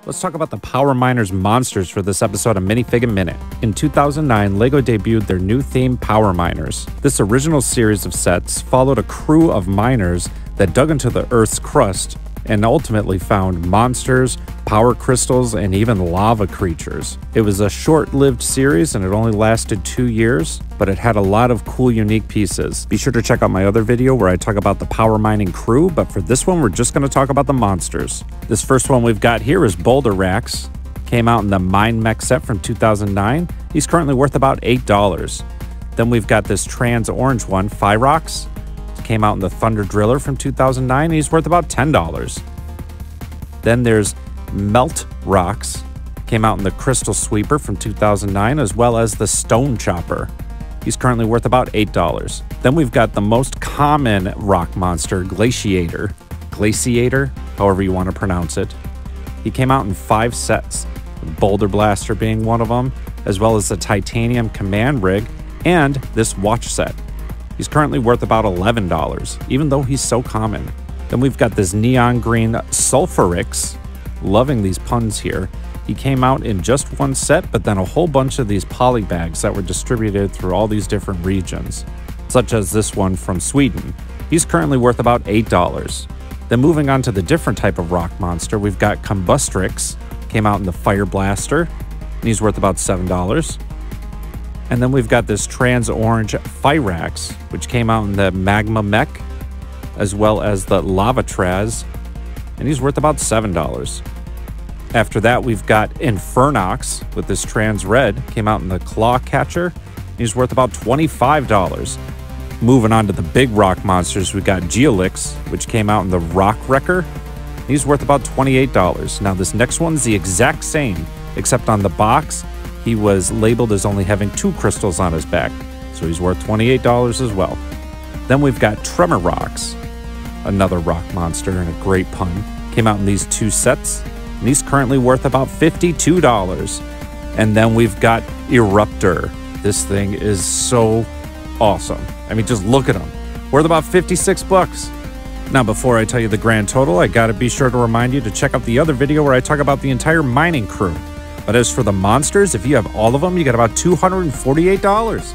Let's talk about the Power Miners monsters for this episode of Minifiggin Minute. In 2009, LEGO debuted their new theme, Power Miners. This original series of sets followed a crew of miners that dug into the Earth's crust and ultimately found monsters, power crystals, and even lava creatures. It was a short-lived series and it only lasted 2 years, but it had a lot of cool, unique pieces. Be sure to check out my other video where I talk about the power mining crew, but for this one, we're just going to talk about the monsters. This first one we've got here is Boulder Racks. Came out in the Mine Mech set from 2009. He's currently worth about $8. Then we've got this trans orange one, Rocks. Came out in the Thunder Driller from 2009. He's worth about $10. Then there's Melt Rocks. Came out in the Crystal Sweeper from 2009, as well as the Stone Chopper. He's currently worth about $8. Then we've got the most common rock monster, Glaciator, however you want to pronounce it. He came out in 5 sets, Boulder Blaster being one of them, as well as the Titanium Command Rig and this watch set. He's currently worth about $11, even though he's so common. Then we've got this neon green Sulfurix. Loving these puns here. He came out in just one set, but then a whole bunch of these poly bags that were distributed through all these different regions, such as this one from Sweden. He's currently worth about $8. Then moving on to the different type of rock monster, we've got Combustrix. Came out in the Fire Blaster, and he's worth about $7. And then we've got this trans orange Fyrax, which came out in the Magma Mech, as well as the Lava Traz, and he's worth about $7. After that, we've got Infernox with this trans red, came out in the Claw Catcher, and he's worth about $25. Moving on to the big rock monsters, we've got Geolicks, which came out in the Rock Wrecker, and he's worth about $28. Now this next one's the exact same, except on the box, he was labeled as only having 2 crystals on his back, so he's worth $28 as well. Then we've got Tremor Rocks, another rock monster and a great pun. Came out in these 2 sets, and he's currently worth about $52. And then we've got Erupter. This thing is so awesome. I mean, just look at him. Worth about $56. Now, before I tell you the grand total, I gotta be sure to remind you to check out the other video where I talk about the entire mining crew. But as for the monsters, if you have all of them, you got about $248.